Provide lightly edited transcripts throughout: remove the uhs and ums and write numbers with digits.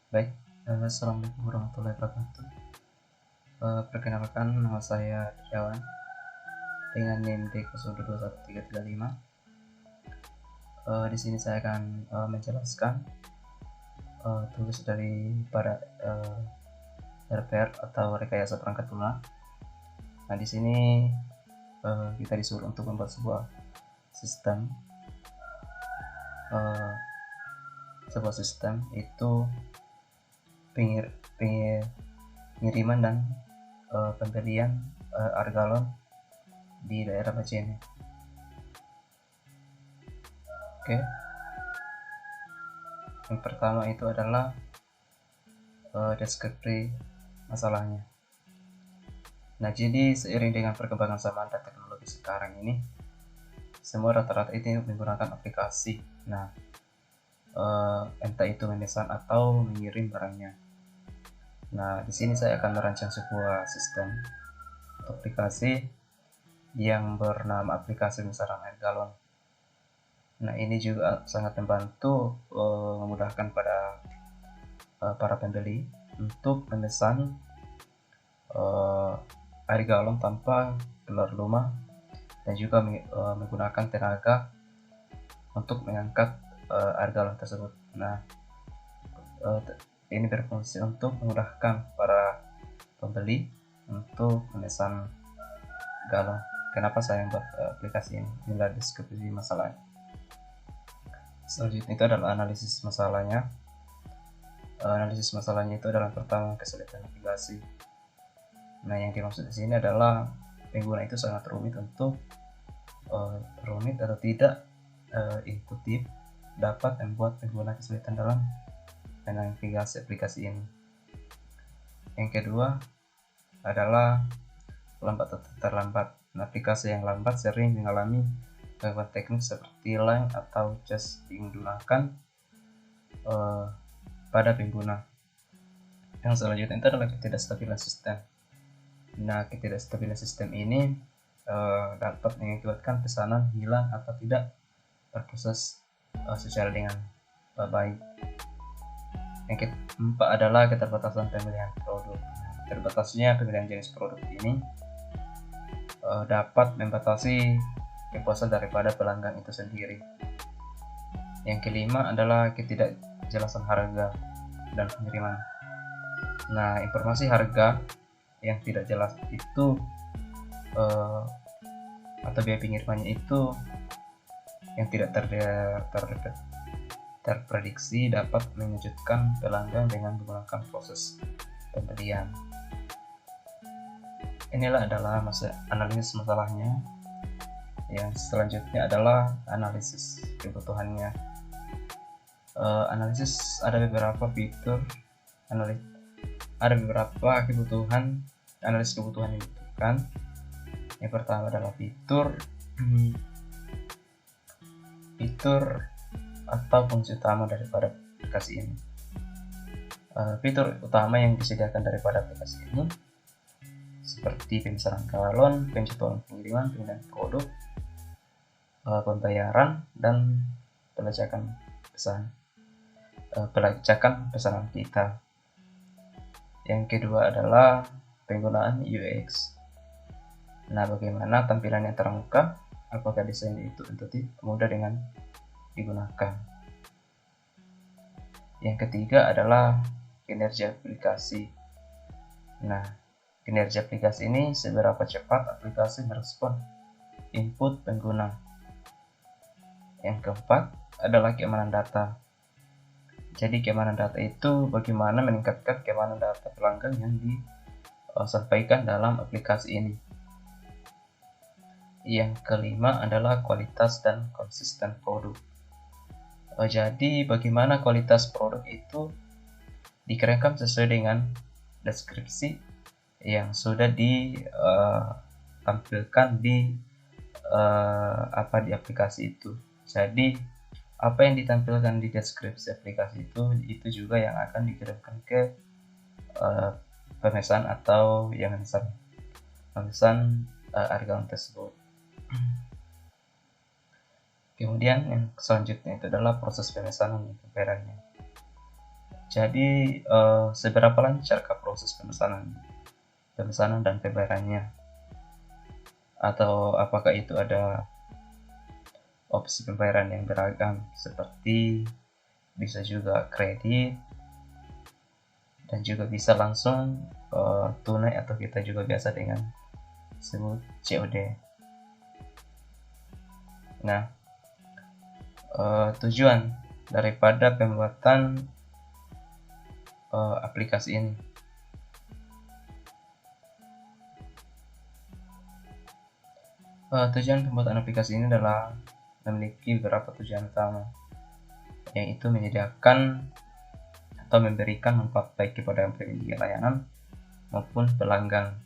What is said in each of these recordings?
Baik, assalamualaikum warahmatullahi wabarakatuh. Perkenalkan, nama saya Triawan dengan NIM D021335. Di sini saya akan menjelaskan tugas daripada RPR atau rekayasa perangkat lunak. Nah, di sini kita disuruh untuk membuat sebuah sistem. Sebuah sistem itu pengiriman dan pembelian air galon di daerah Bacene. Oke, yang pertama itu adalah deskripsi masalahnya. Nah, jadi seiring dengan perkembangan zaman dan teknologi sekarang ini, semua rata-rata itu menggunakan aplikasi. Nah, entah itu memesan atau mengirim barangnya. Nah, di sini saya akan merancang sebuah sistem aplikasi yang bernama aplikasi pemesanan air galon. Nah, ini juga sangat membantu memudahkan pada para pembeli untuk memesan air galon tanpa keluar rumah dan juga menggunakan tenaga untuk mengangkat air galon tersebut. Nah, ini berfungsi untuk memudahkan para pembeli untuk memesan galon. Kenapa saya membuat aplikasi ini? Inilah deskripsi masalahnya. Selanjutnya itu adalah analisis masalahnya. Analisis masalahnya itu adalah pertama kesulitan navigasi. Nah, yang dimaksud di sini adalah pengguna itu sangat rumit atau tidak intuitif, dapat membuat pengguna kesulitan dalam menavigasi aplikasi ini. Yang kedua adalah lambat atau terlambat. Aplikasi yang lambat sering mengalami gangguan teknis seperti lag atau cache digunakan pada pengguna. Yang selanjutnya itu adalah ketidakstabilan sistem. Nah, ketidakstabilan sistem ini dapat mengakibatkan pesanan hilang atau tidak berproses secara dengan baik. Yang keempat adalah keterbatasan pemilihan produk. Terbatasnya pemilihan jenis produk ini dapat membatasi kepuasan daripada pelanggan itu sendiri. Yang kelima adalah ketidakjelasan harga dan pengiriman. Nah, informasi harga yang tidak jelas itu atau biaya pengirimannya itu yang tidak terprediksi dapat mengejutkan pelanggan dengan menggunakan proses pembelian. Inilah adalah analisis masalahnya. Yang selanjutnya adalah analisis kebutuhannya. Analisis ada beberapa fitur ada beberapa kebutuhan analisis kebutuhan yang dibutuhkan. Yang pertama adalah fitur atau fungsi utama daripada aplikasi ini. Fitur utama yang disediakan daripada aplikasi ini seperti pemesanan galon, penjadwalan pengiriman, pengiriman produk, pembayaran, dan pelacakan pesanan kita. Yang kedua adalah penggunaan UX. Nah, bagaimana tampilan yang termuka? Apakah desain itu intuitif, mudah dengan digunakan? Yang ketiga adalah kinerja aplikasi. Nah, kinerja aplikasi ini seberapa cepat aplikasi merespon input pengguna. Yang keempat adalah keamanan data. Jadi keamanan data itu bagaimana meningkatkan keamanan data pelanggan yang disampaikan dalam aplikasi ini. Yang kelima adalah kualitas dan konsisten produk. Jadi bagaimana kualitas produk itu dikerenkan sesuai dengan deskripsi yang sudah ditampilkan di aplikasi itu. Jadi apa yang ditampilkan di deskripsi aplikasi itu juga yang akan dikirimkan ke pemesan atau yang memesan air galon tersebut. Kemudian yang selanjutnya itu adalah proses pemesanan dan pembayarannya. Jadi seberapa lancarkah proses pemesanan dan pembayarannya, atau apakah itu ada opsi pembayaran yang beragam seperti bisa juga kredit dan juga bisa langsung tunai, atau kita juga biasa dengan sebut COD. Nah, tujuan daripada pembuatan aplikasi ini. Tujuan pembuatan aplikasi ini adalah memiliki beberapa tujuan utama, yaitu menyediakan atau memberikan manfaat baik kepada penyedia layanan maupun pelanggan.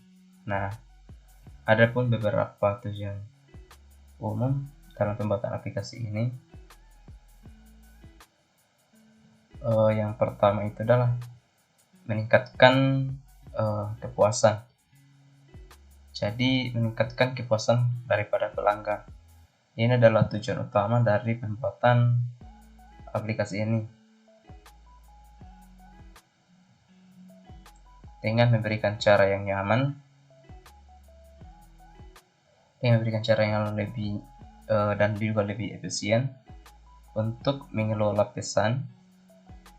Nah, ada pun beberapa tujuan umum dalam pembuatan aplikasi ini. Yang pertama itu adalah meningkatkan kepuasan. Jadi meningkatkan kepuasan daripada pelanggan. Ini adalah tujuan utama dari pembuatan aplikasi ini. Dengan memberikan cara yang nyaman, dengan memberikan cara yang lebih dan juga lebih efisien untuk mengelola pesan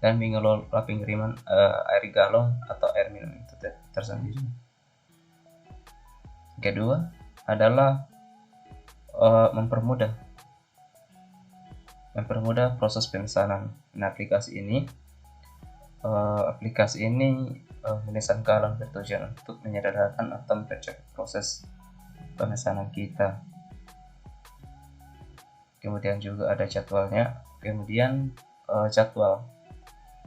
dan mengelola pengiriman air galon atau air minum itu tersendiri. Kedua adalah mempermudah proses pemesanan. Nah, aplikasi ini memesan galon bertujuan untuk menyederhanakan atau mempercepat proses pemesanan kita. Kemudian juga ada jadwalnya. Kemudian jadwal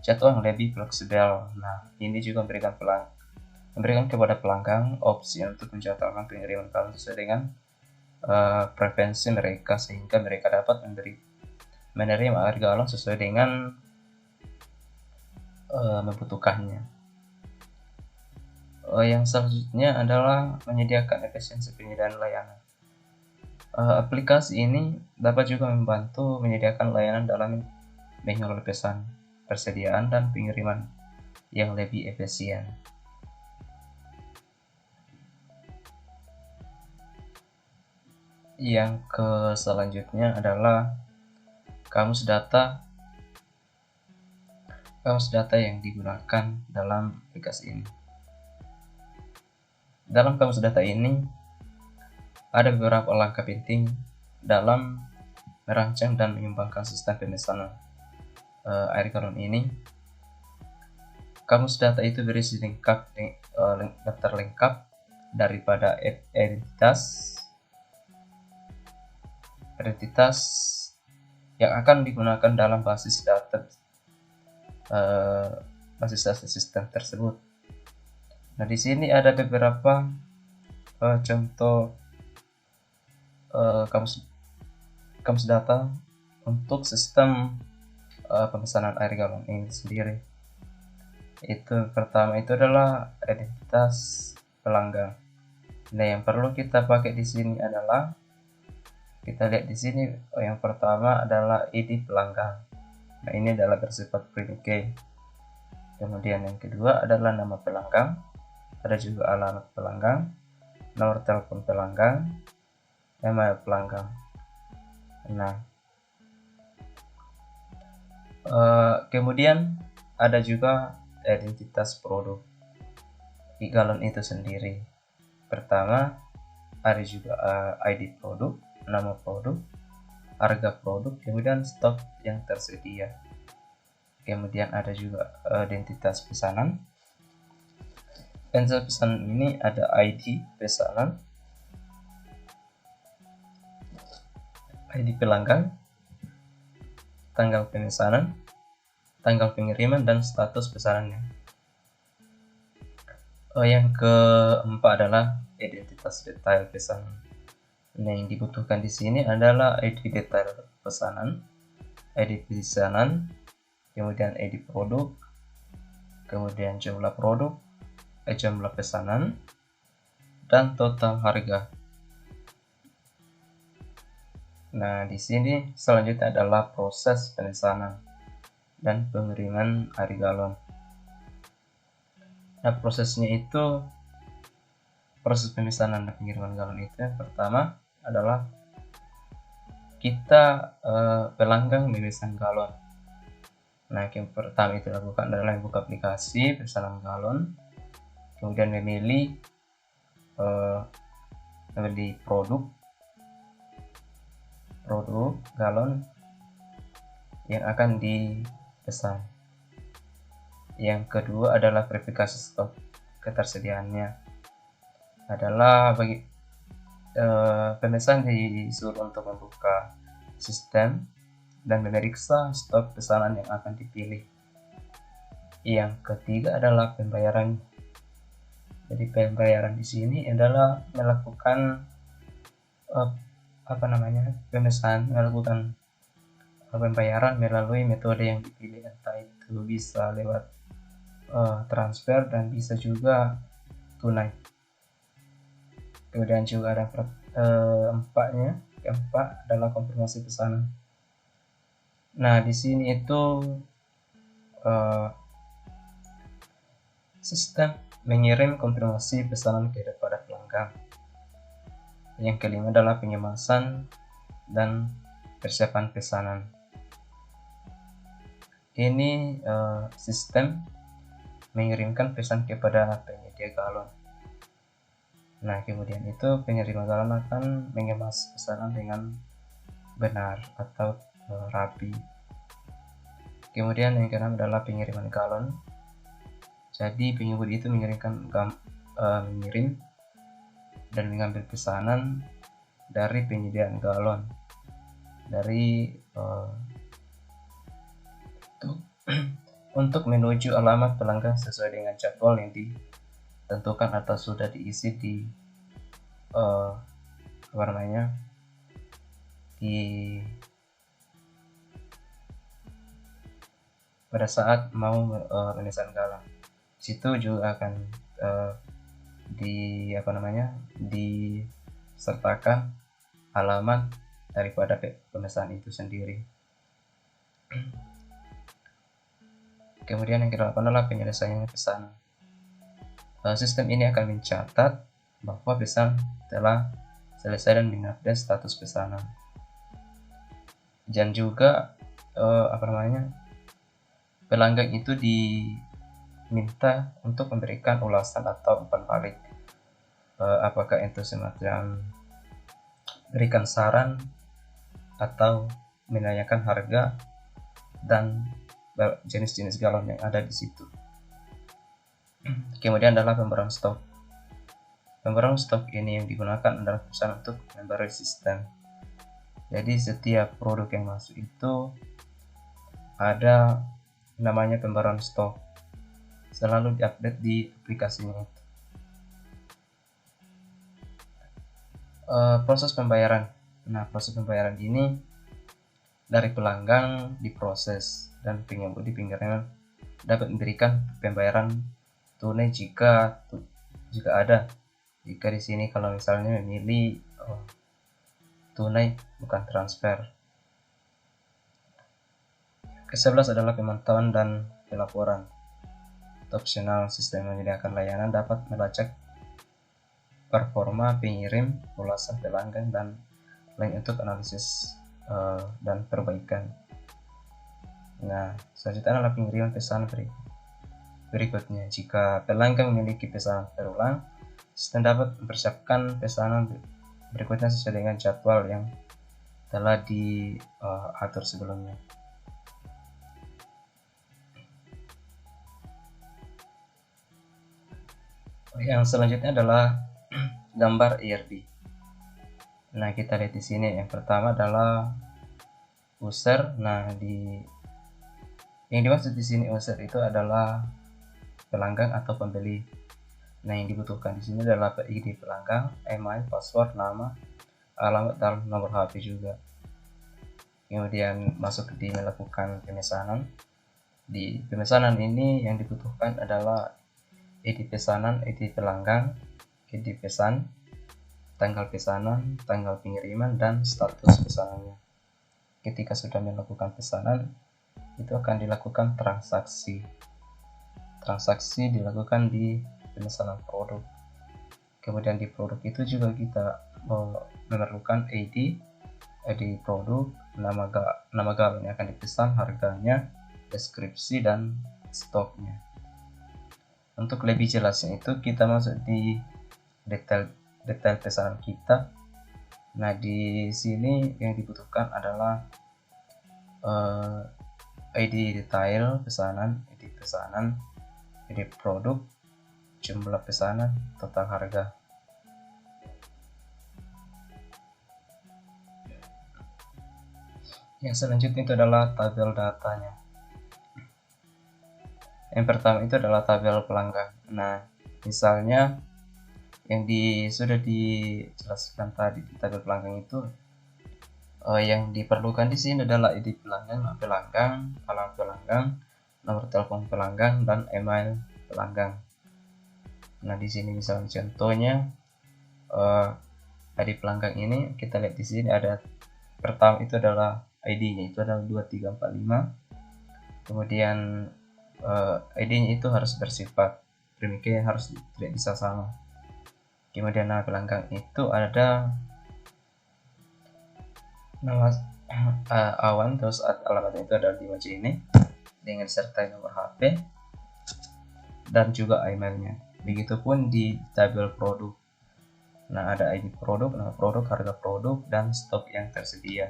yang lebih fleksibel. Nah, ini juga memberikan kepada pelanggan opsi untuk menjadwalkan pengiriman galon sesuai dengan preferensi mereka, sehingga mereka dapat menerima air galon sesuai dengan membutuhkannya. Yang selanjutnya adalah menyediakan efisiensi penyediaan layanan. Aplikasi ini dapat juga membantu menyediakan layanan dalam mengelola pesan, persediaan, dan pengiriman yang lebih efisien. Yang selanjutnya adalah kamus data yang digunakan dalam aplikasi ini. Dalam kamus data ini ada beberapa langkah penting dalam merancang dan mengembangkan sistem pemesanan air galon ini. Kamus data itu berisi daftar lengkap daripada identitas yang akan digunakan dalam basis data sistem tersebut. Nah, di sini ada beberapa contoh kamus data untuk sistem pemesanan air galon ini sendiri. Itu pertama itu adalah identitas pelanggan. Nah, yang perlu kita pakai di sini adalah, kita lihat di sini, yang pertama adalah ID pelanggan. Nah, ini adalah bersifat private key. Kemudian yang kedua adalah nama pelanggan, ada juga alamat pelanggan, nomor telepon pelanggan, email pelanggan. Nah, kemudian ada juga identitas produk di galon itu sendiri. Pertama ada juga ID produk, nama produk, harga produk, kemudian stok yang tersedia. Kemudian ada juga identitas pesanan. Identitas pesanan ini ada ID pesanan, ID pelanggan, tanggal pemesanan, tanggal pengiriman, dan status pesanannya. Yang keempat adalah identitas detail pesanan. Nah, yang dibutuhkan di sini adalah ID detail pesanan, ID pesanan, kemudian ID produk, kemudian jumlah produk, jumlah pesanan, dan total harga. Nah, di sini selanjutnya adalah proses pemesanan. dan pengiriman air galon. Nah, proses pemesanan dan pengiriman galon itu yang pertama adalah kita pelanggan memesan galon. Nah, yang pertama itu lakukan adalah buka aplikasi pesanan galon, kemudian memilih produk galon yang akan dipesan. Yang kedua adalah verifikasi stok ketersediaannya. Adalah bagi pemesan disuruh untuk membuka sistem dan memeriksa stok pesanan yang akan dipilih. Yang ketiga adalah pembayaran. Jadi pembayaran di sini adalah melakukan melakukan pembayaran melalui metode yang dipilih, entah itu bisa lewat transfer dan bisa juga tunai. Kemudian juga ada keempat adalah konfirmasi pesanan. Nah, di sini itu sistem mengirim konfirmasi pesanan kepada pelanggan. Yang kelima adalah pengemasan dan persiapan pesanan. Ini sistem mengirimkan pesan kepada penyedia galon. Nah, kemudian itu penerima galon akan mengemas pesanan dengan benar atau rapi. Kemudian yang keenam adalah pengiriman galon. Jadi pengemudi itu mengirim dan mengambil pesanan dari penyediaan galon untuk menuju alamat pelanggan sesuai dengan jadwal yang ditentukan atau sudah diisi pada saat mau memesan galon. Situ juga akan disertakan alamat daripada pemesan itu sendiri. Kemudian yang ke-8 adalah penyelesaian pesanan. Sistem ini akan mencatat bahwa pesan telah selesai dan mengupdate status pesanan. Dan juga pelanggan itu diminta untuk memberikan ulasan atau umpan balik, apakah itu semacam berikan saran atau menanyakan harga dan jenis-jenis galon yang ada di situ. Kemudian adalah pembaruan stok. Pembaruan stok ini yang digunakan adalah perusahaan untuk membarui sistem. Jadi setiap produk yang masuk itu ada namanya pembaruan stok, selalu diupdate di aplikasinya. Proses pembayaran. Nah, proses pembayaran ini dari pelanggan diproses dan pengemudi pengiriman dapat memberikan pembayaran tunai jika ada. Jika di sini kalau misalnya memilih tunai bukan transfer. Ke-11 adalah pemantauan dan pelaporan. Opsional sistem menyediakan layanan dapat melacak performa pengirim, ulasan pelanggan, dan lain untuk analisis dan perbaikan. Nah, selanjutnya adalah pengiriman pesanan berikutnya. Jika pelanggan memiliki pesanan berulang, sistem dapat mempersiapkan pesanan berikutnya sesuai dengan jadwal yang telah diatur sebelumnya. Yang selanjutnya adalah gambar ERD. Nah, kita lihat di sini. Yang pertama adalah user. Nah, yang dimaksud di sini user itu adalah pelanggan atau pembeli. Nah, yang dibutuhkan di sini adalah ID pelanggan, email, password, nama, alamat, dan nomor HP juga. Kemudian masuk di melakukan pemesanan. Di pemesanan ini yang dibutuhkan adalah ID pesanan, ID pelanggan, ID pesan, tanggal pesanan, tanggal pengiriman, dan status pesanannya. Ketika sudah melakukan pesanan, itu akan dilakukan transaksi. Transaksi dilakukan di pemesanan produk. Kemudian di produk itu juga kita memerlukan ID produk, nama galon yang akan dipesan, harganya, deskripsi, dan stoknya. Untuk lebih jelasnya itu kita masuk di detail pesanan kita. Nah, di sini yang dibutuhkan adalah ID detail pesanan, ID produk, jumlah pesanan, total harga. Yang selanjutnya itu adalah tabel datanya. Yang pertama itu adalah tabel pelanggan. Nah, misalnya yang sudah dijelaskan tadi di tabel pelanggan itu, yang diperlukan di sini adalah ID pelanggan, alamat pelanggan, nomor telepon pelanggan, dan email pelanggan. Nah, di sini misalnya contohnya ID pelanggan ini kita lihat di sini ada pertama itu adalah ID-nya itu adalah 2345. Kemudian ID-nya itu harus bersifat primitif, harus tidak bisa sama. Kemudian nama pelanggan itu ada nama Awan, terus alamatnya itu adalah di wajah ini dengan sertai nomor HP dan juga emailnya. Begitupun di tabel produk. Nah, ada ID produk, nama produk, harga produk, dan stok yang tersedia.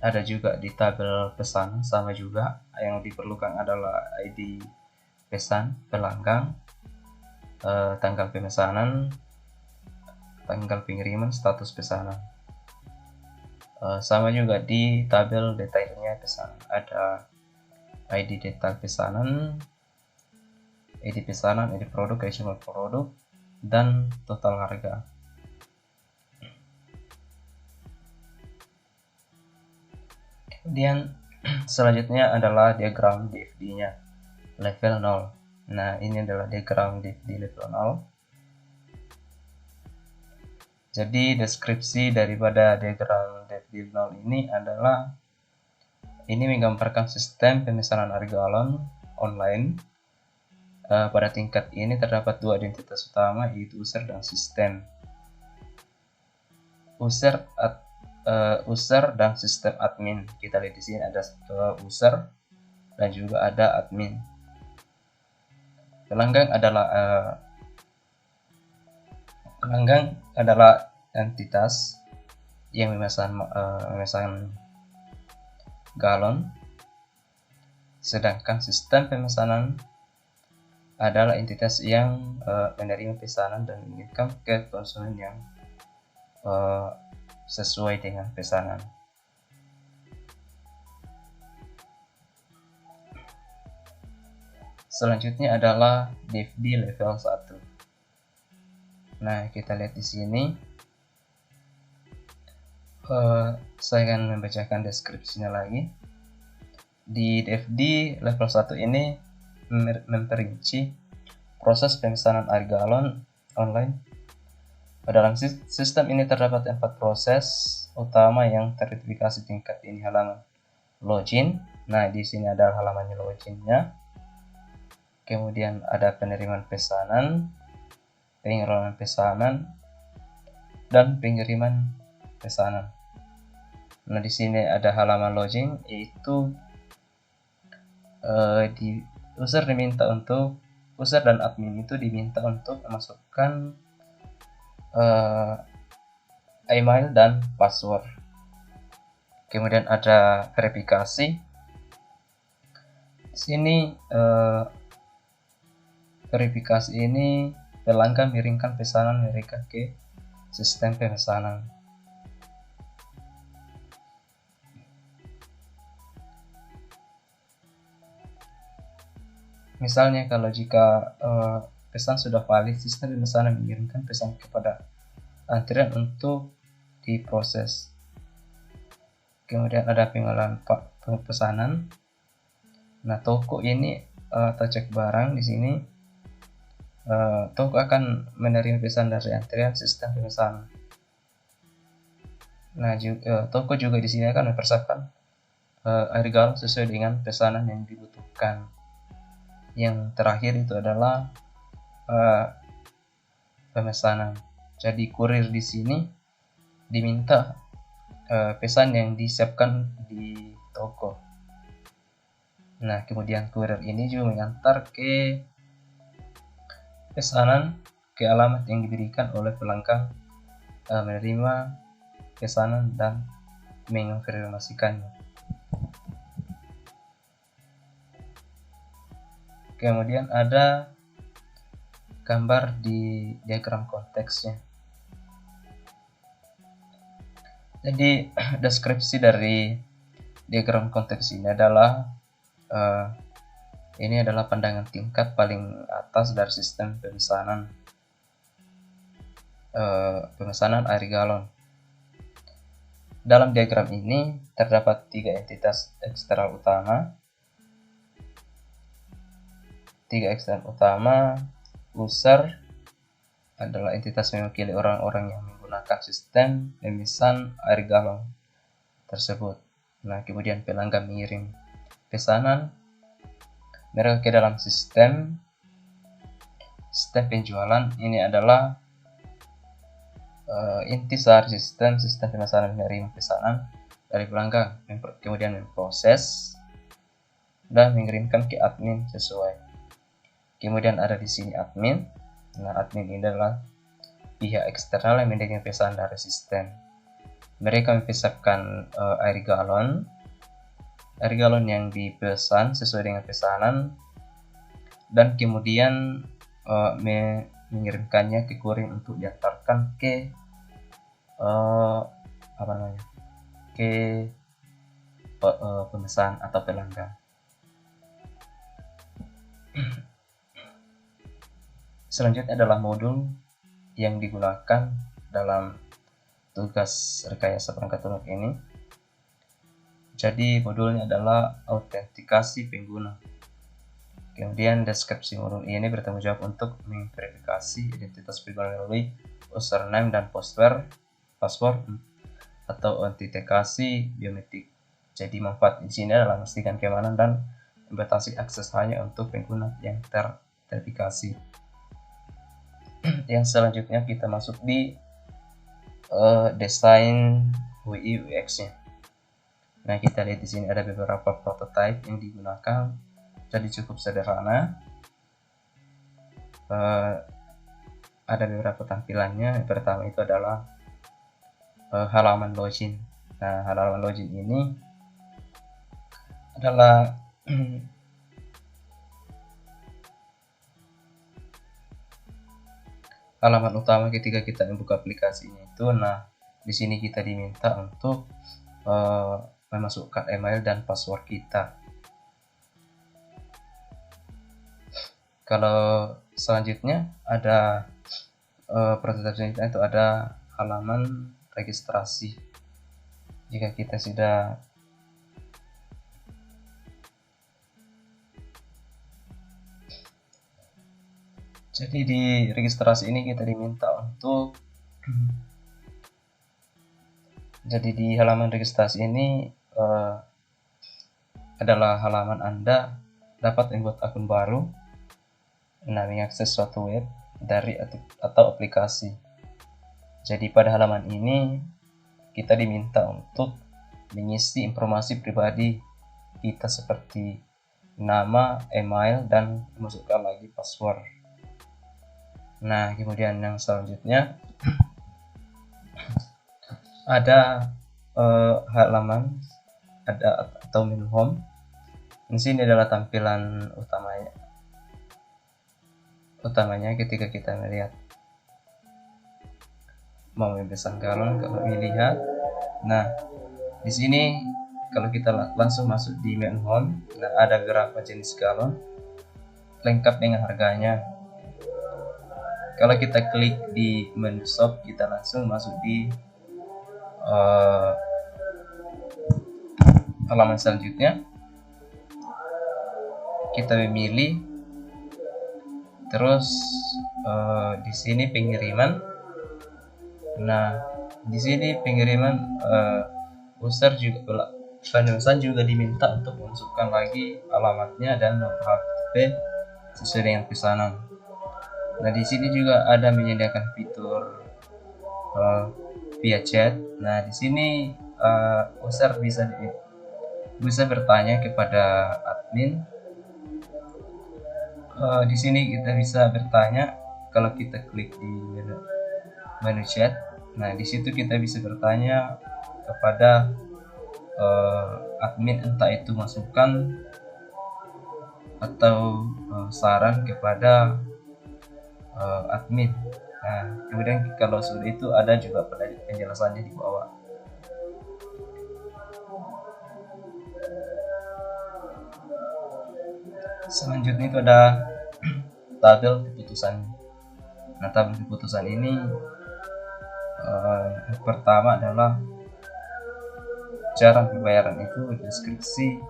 Ada juga di tabel pesan, sama juga yang diperlukan adalah ID pesan pelanggan, tanggal pemesanan, tanggal pengiriman, status pesanan. Sama juga di tabel detailnya pesanan, ada ID detail pesanan, ID produk, jumlah produk, dan total harga. Kemudian selanjutnya adalah diagram DFD-nya level 0. Nah, ini adalah diagram DFD level 0. Jadi deskripsi daripada diagram DFD 0 ini adalah menggambarkan sistem pemesanan air galon online. Pada tingkat ini terdapat dua identitas utama, yaitu user dan sistem. User dan sistem admin. Kita lihat di sini ada user dan juga ada admin. Pelanggan adalah entitas yang memesan galon, sedangkan sistem pemesanan adalah entitas yang menerima pesanan dan mengirimkan ke konsumen yang sesuai dengan pesanan. Selanjutnya adalah DFD level 1. Nah, kita lihat di sini. Saya akan membacakan deskripsinya lagi. Di DFD level 1 ini memperinci proses pemesanan air galon online. Dalam sistem ini terdapat 4 proses utama yang teridentifikasi tingkat ini. Halaman login. Nah, di sini ada halamannya loginnya. Kemudian ada penerimaan pesanan, pengiriman pesanan, dan pengiriman pesanan. Nah, di sini ada halaman login, yaitu user dan admin itu diminta untuk memasukkan email dan password. Kemudian ada verifikasi. Di sini verifikasi ini pelanggan mengirimkan pesanan mereka ke sistem pemesanan. Misalnya kalau jika pesan sudah valid, sistem pemesanan mengirimkan pesan kepada antrian untuk diproses. Kemudian ada pengolahan pesanan. Nah, toko ini atau cek barang di sini, toko akan menerima pesan dari antrian sistem pemesanan. Nah, toko juga di sini akan mempersiapkan air galon sesuai dengan pesanan yang dibutuhkan. Yang terakhir itu adalah pemesanan. Jadi kurir di sini diminta pesan yang disiapkan di toko. Nah, kemudian kurir ini juga mengantar ke pesanan ke alamat yang diberikan oleh pelanggan menerima pesanan dan mengonfirmasikannya. Kemudian ada gambar di diagram konteksnya. Jadi deskripsi dari diagram konteks ini adalah ini adalah pandangan tingkat paling atas dari sistem pemesanan air galon. Dalam diagram ini terdapat 3 entitas eksternal utama. 3 eksternal utama, user adalah entitas mewakili orang-orang yang menggunakan sistem pemesan air galon tersebut. Nah, kemudian pelanggan mengirim pesanan mereka ke dalam sistem penjualan. Ini adalah intisar sistem pemesanan menerima pesanan dari pelanggan, kemudian memproses dan mengirimkan ke admin sesuai. Kemudian ada di sini admin. Nah, admin ini adalah pihak eksternal yang menerima pesanan dari sistem. Mereka mempesankan air galon yang dipesan sesuai dengan pesanan dan kemudian mengirimkannya ke kurir untuk diantarkan ke pemesan atau pelanggan. Selanjutnya adalah modul yang digunakan dalam tugas rekayasa perangkat lunak ini. Jadi modulnya adalah autentikasi pengguna. Kemudian deskripsi modul ini bertanggung jawab untuk memverifikasi identitas pengguna melalui username dan password atau autentikasi biometrik. Jadi manfaat di sini adalah memastikan keamanan dan membatasi akses hanya untuk pengguna yang terverifikasi. Yang selanjutnya kita masuk di desain UI UX-nya. Nah, kita lihat di sini ada beberapa prototype yang digunakan. Jadi cukup sederhana. Ada beberapa tampilannya. Yang pertama itu adalah halaman login. Nah, halaman login ini adalah halaman utama ketika kita membuka aplikasinya itu. Nah, di sini kita diminta untuk memasukkan email dan password kita. Kalau selanjutnya ada prototipe selanjutnya itu ada halaman registrasi. Jika kita sudah jadi di registrasi ini kita diminta untuk jadi di halaman registrasi ini adalah halaman Anda dapat membuat akun baru, nah, mengakses suatu web dari atau aplikasi. Jadi pada halaman ini kita diminta untuk mengisi informasi pribadi kita seperti nama, email, dan memasukkan lagi password. Nah, kemudian yang selanjutnya ada halaman atau menu home. Di sini adalah tampilan utamanya ketika kita melihat mau memesan galon, kalau melihat. Nah, di sini kalau kita langsung masuk di menu home, nah, ada beberapa jenis galon lengkap dengan harganya. Kalau kita klik di menu shop, kita langsung masuk di halaman selanjutnya. Kita memilih, terus di sini pengiriman. Nah, di sini pengiriman user juga pemesan juga diminta untuk memasukkan lagi alamatnya dan nomor HTTP sesuai dengan pesanan. Nah, di sini juga ada menyediakan fitur via chat. Nah, di sini user bisa bertanya kepada admin. Di sini kita bisa bertanya kalau kita klik di menu chat. Nah, di situ kita bisa bertanya kepada admin, entah itu masukan atau saran kepada admin. Nah, kemudian kalau sudah itu ada juga penjelasannya di bawah. Selanjutnya itu ada tabel keputusan. Nah, tabel keputusan ini yang pertama adalah cara pembayaran itu, deskripsi,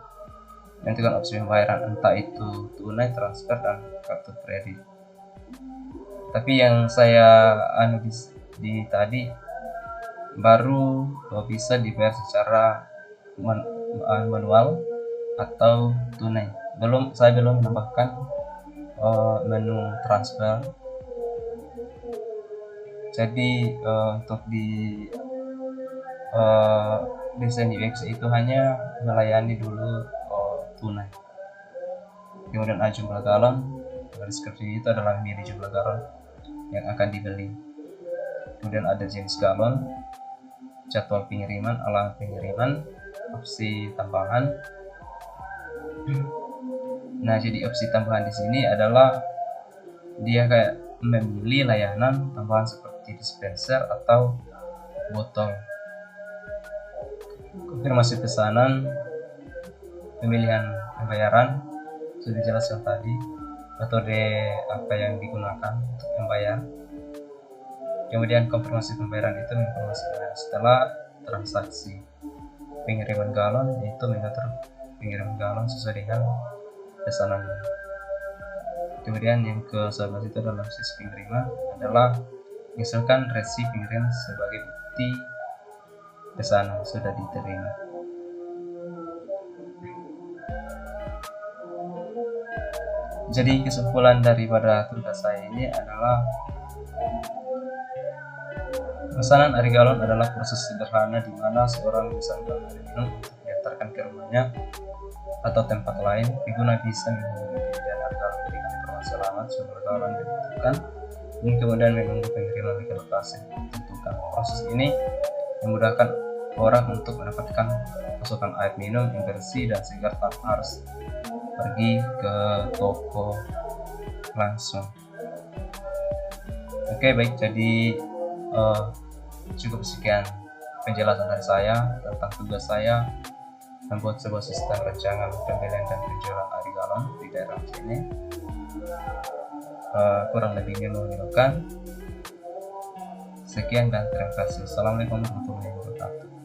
tentukan opsi pembayaran entah itu tunai, transfer, dan kartu kredit. Tapi yang saya di tadi baru bisa dibayar secara manual atau tunai. Saya belum menambahkan menu transfer. Jadi untuk di desain UX itu hanya melayani dulu tunai. Kemudian jumlah galon, deskripsi itu adalah milih jumlah galon yang akan dibeli. Kemudian ada jenis galon, jadwal pengiriman, alamat pengiriman, opsi tambahan. Nah, jadi opsi tambahan di sini adalah dia kayak memilih layanan tambahan seperti dispenser atau botol. Konfirmasi pesanan, pemilihan pembayaran sudah dijelaskan tadi, metode apa yang digunakan untuk membayar. Kemudian konfirmasi pembayaran itu menginformasikan setelah transaksi. Pengiriman galon itu mengatur pengiriman galon sesuai dengan pesanannya. Kemudian yang ke-11 itu adalah proses pengiriman, adalah misalkan resi pengirim sebagai bukti pesanan sudah diterima. Jadi kesimpulan daripada tugas saya ini adalah pesanan air galon adalah proses sederhana di mana seorang bisa membeli air minum untuk diantarkan ke rumahnya atau tempat lain. Pengguna bisa menghubungi penyediaan air galon dengan informasi alamat sumber galon yang ditentukan dan kemudian menunggu pengiriman ke lokasi yang ditentukan. Proses ini memudahkan orang untuk mendapatkan pasokan air minum yang bersih dan segar tanpa harus pergi ke toko langsung. Oke, baik, jadi cukup sekian penjelasan dari saya tentang tugas saya membuat sebuah sistem rancangan pembelian dan penjualan air galon di daerah sini. Kurang lebihnya menunjukkan. Sekian dan terima kasih. Assalamualaikum warahmatullahi wabarakatuh.